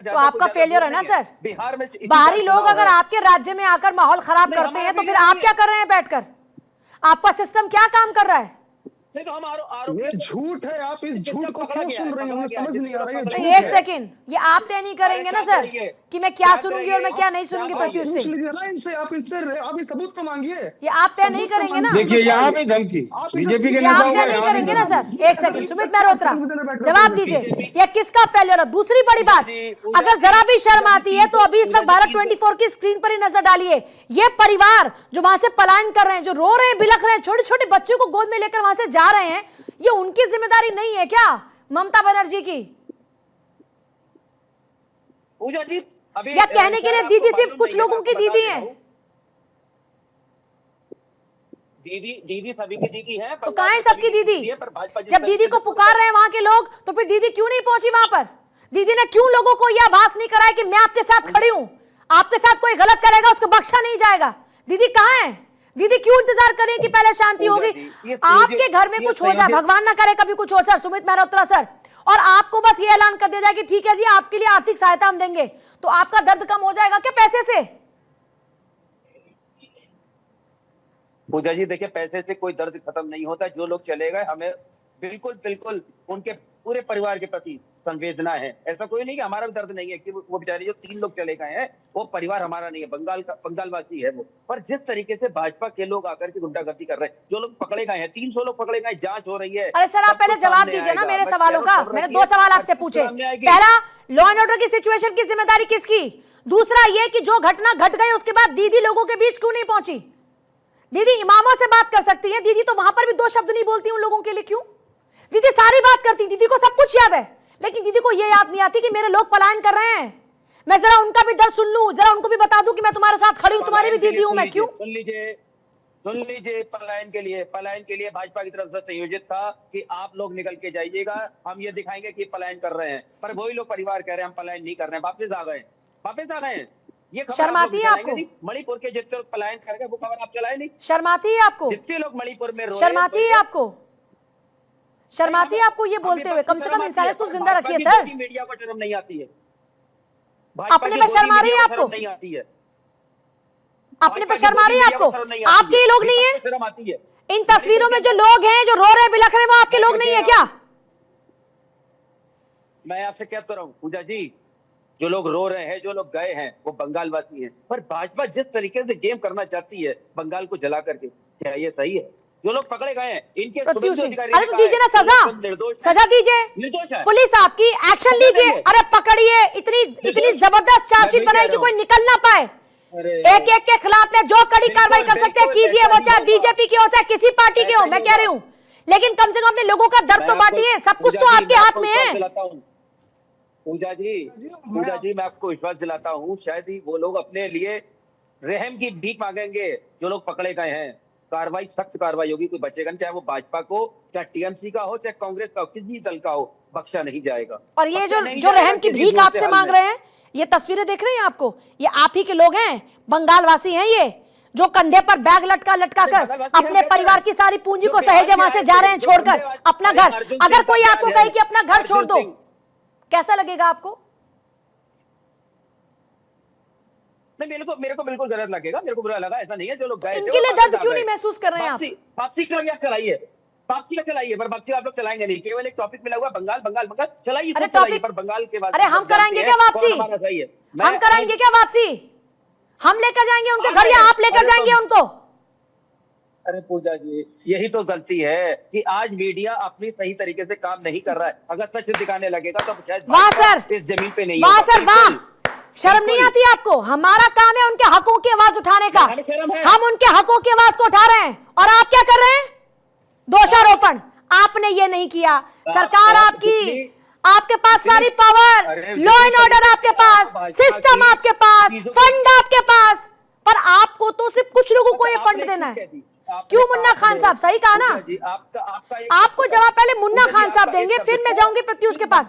तो आपका फेलियर है ना सर। बिहार में बाहरी लोग अगर आपके राज्य में आकर माहौल खराब करते हैं तो फिर आप क्या कर रहे हैं बैठकर? आपका सिस्टम क्या काम कर रहा है? नहीं तो हम ये झूठ है। आप इस झूठ को क्यों सुन रही हैं? हमें समझ नहीं आ रहा है। नहीं, एक सेकंड, ये आप तय नहीं करेंगे ना सर कि मैं क्या सुनूंगी और मैं क्या नहीं सुनूंगी प्रत्युष पूछ सिंह? लीजिए ना इनसे, आप इस सबूत को मांगिए। ये आप तय नहीं करेंगे ना? देखिए यहाँ पे धमकी बीजेपी के ये आप नेताओं तय का नहीं करेंगे ना सर? एक सेकंड, सुमित मेहरोत्रा जवाब दीजिए, ये किसका फेलियर है? दूसरी बड़ी बात, अगर जरा भी शर्म आती है तो अभी इस वक्त भारत 24 की स्क्रीन पर ही नजर डालिए। ये परिवार जो वहां से पलायन कर रहे हैं, जो रो रहे हैं, बिलख रहे हैं, छोटे छोटे बच्चों को गोद में लेकर वहां से जा रहे हैं, ये उनकी जिम्मेदारी नहीं है क्या ममता बनर्जी की? पूजा जी अभी या कहने के लिए दीदी सिर्फ कुछ लोगों की दीदी है? दीदी सभी की दीदी है। तो कहां है सबकी दीदी? जब दीदी को पुकार रहे हैं वहां के लोग, तो फिर दीदी क्यों नहीं पहुंची वहां पर? दीदी ने क्यों लोगों को यह आभास नहीं कराया कि मैं आपके साथ खड़ी हूं, आपके साथ कोई गलत करेगा उसको बख्शा नहीं जाएगा? दीदी कहां है? दीदी क्यों इंतजार करें कि पहले शांति होगी? आपके घर में कुछ हो जाए, भगवान ना करे कभी कुछ हो सर, सुमित मेहरोत्रा सर, और आपको बस ये ऐलान कर दिया जाए कि ठीक है जी आपके लिए आर्थिक सहायता हम देंगे, तो आपका दर्द कम हो जाएगा क्या पैसे से? पूजा जी देखिए, पैसे से कोई दर्द खत्म नहीं होता। जो लोग चले गए, हमें बिल्कुल बिल्कुल उनके पूरे परिवार के प्रति संवेदना है। ऐसा कोई नहीं कि हमारा भी दर्द नहीं है कि वो बेचारे जो 3 लोग चले गए हैं वो परिवार हमारा नहीं है, बंगालवासी है वो। पर जिस तरीके से भाजपा के लोग आकर के गुंडागर्दी कर रहे हैं, जो लोग पकड़े गए हैं, 300 लोग पकड़े गए, जांच हो रही है। अरे सर आप पहले जवाब दीजिए ना मेरे सवालों का। मैंने 2 सवाल आपसे पूछे। पहला, लॉ एंड ऑर्डर की सिचुएशन की जिम्मेदारी किसकी? दूसरा ये कि जो घटना घट गई उसके बाद दीदी लोगों के बीच क्यों नहीं पहुंची? दीदी इमामों से बात कर सकती है, दीदी तो वहां पर भी 2 शब्द नहीं बोलती उन लोगों के लिए, क्यों? दीदी सारी बात करती, दीदी को सब कुछ याद है, लेकिन दीदी को यह याद नहीं आती कि मेरे लोग पलायन कर रहे हैं, मैं जरा उनका भी दर्द सुन लूं, जरा उनको भी बता दूं कि मैं तुम्हारे साथ खड़ी हूं, तुम्हारी भी दीदी हूं मैं। क्यों? सुन लीजिए, पलायन के लिए भाजपा की तरफ से संयोजित था कि आप लोग निकल के जाइएगा, हम ये दिखाएंगे कि पलायन कर रहे हैं। पर वही लोग परिवार कह रहे हैं हम पलायन नहीं कर रहे हैं, वापस आ गए। ये शर्म आती है आपको? मणिपुर के जितने लोग पलायन कर गए वो खबर आप चलाए नहीं? शर्म आती है आपको? जितने लोग मणिपुर में शर्माती है आपको? शर्माती है आपको ये बोलते हुए? कम से कम इंसानियत तो जिंदा रखिए सर। मीडिया को शर्म नहीं आती है? अपने पे शर्म आ रही है आपको? नहीं आती है? अपने पे शर्म आ रही है आपको? आपके ही लोग नहीं है? शर्म आती है? इन तस्वीरों में जो लोग हैं, जो रो रहे बिलख रहे, वो आपके लोग नहीं है क्या? मैं आपसे कहता रहा हूँ पूजा जी, जो लोग रो रहे हैं, जो लोग गए हैं, वो बंगालवासी हैं। पर भाजपा जिस तरीके से गेम करना चाहती है बंगाल को जला करके, क्या ये सही है? जो लोग पकड़े गए हैं इनके अरे तो दीजिए ना सजा दीजिए, पुलिस आपकी एक्शन लीजिए। अरे पकड़िए, इतनी जबरदस्त चार्जशीट बनाई कि कोई निकल ना पाए। एक एक के खिलाफ में जो कड़ी कार्रवाई कर सकते हैं कीजिए, वो चाहे बीजेपी की हो चाहे किसी पार्टी के हो, मैं कह रही हूँ, लेकिन कम से कम अपने लोगों का दर्द तो बांटिए। सब कुछ तो आपके हाथ में है। पूजा जी मैं आपको विश्वास दिलाता हूँ, शायद ही वो लोग अपने लिए रहम की भीख मांगेंगे जो लोग पकड़े गए हैं। कार्रवाई, सख्त कार्रवाई होगी, कोई बचेगा नहीं, चाहे वो भाजपा को, चाहे टीएमसी का हो, चाहे कांग्रेस का हो, किसी दल का हो, बख्शा नहीं जाएगा। और ये जो रहम की भीख आपसे मांग रहे हैं, ये तस्वीरें देख रहे हैं आपको, ये आप ही के लोग हैं, बंगालवासी हैं, ये जो कंधे पर बैग लटका कर अपने परिवार की सारी पूंजी को सहेजे वहां से जा रहे हैं छोड़कर अपना घर। अगर कोई आपको कहे कि अपना घर छोड़ दो, कैसा लगेगा आपको? मेरे को बिल्कुल गलत लगेगा, मेरे को बुरा लगा। ऐसा नहीं है, जो लोग गए इनके लिए दर्द क्यों नहीं महसूस कर रहे हैं आप? वापसी का चलाइए, पर वापसी आप लोग चलाएंगे नहीं। केवल एक टॉपिक मिला हुआ बंगाल चलाइए। अरे टॉपिक पर बंगाल के बाद अरे हम कराएंगे क्या वापसी? हम कराएंगे क्या वापसी? हम लेकर जाएंगे उनके घर या आप लेकर जाएंगे उनको? अरे पूजा जी, यही तो गलती है कि आज मीडिया अपनी सही तरीके से काम नहीं कर रहा है। अगर सच दिखाने लगेगा तो शायद वाह सर, इस जमीन पे नहीं। वाह सर वाह, शर्म नहीं आती आपको? हमारा काम है उनके हकों की आवाज उठाने का, हम उनके हकों की आवाज को उठा रहे हैं, और आप क्या कर रहे हैं? दोषारोपण। आपने ये नहीं किया, सरकार आपकी, आपके पास सारी पावर, लॉ एंड ऑर्डर आपके पास, सिस्टम आपके पास, फंड आपके पास, पर आपको तो सिर्फ कुछ लोगों को ये फंड देना है। क्यों मुन्ना खान साहब? सही कहा ना? आपको जवाब पहले मुन्ना खान साहब देंगे, फिर मैं जाऊंगी प्रत्युष के पास।